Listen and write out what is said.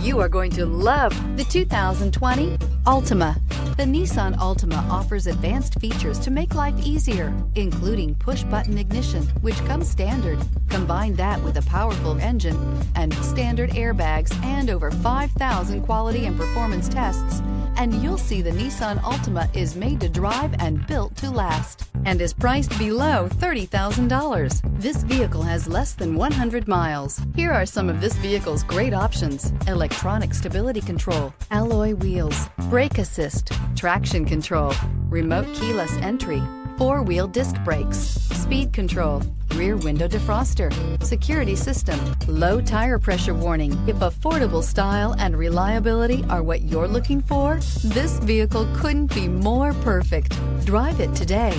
You are going to love the 2020 Altima. The Nissan Altima offers advanced features to make life easier, including push-button ignition, which comes standard. Combine that with a powerful engine and standard airbags and over 5,000 quality and performance tests, and you'll see the Nissan Altima is made to drive and built to last, and is priced below $30,000. This vehicle has less than 100 miles. Here are some of this vehicle's great options: electronic stability control, alloy wheels, brake assist, traction control, remote keyless entry, four-wheel disc brakes, speed control, rear window defroster, security system, low tire pressure warning. If affordable style and reliability are what you're looking for, this vehicle couldn't be more perfect. Drive it today.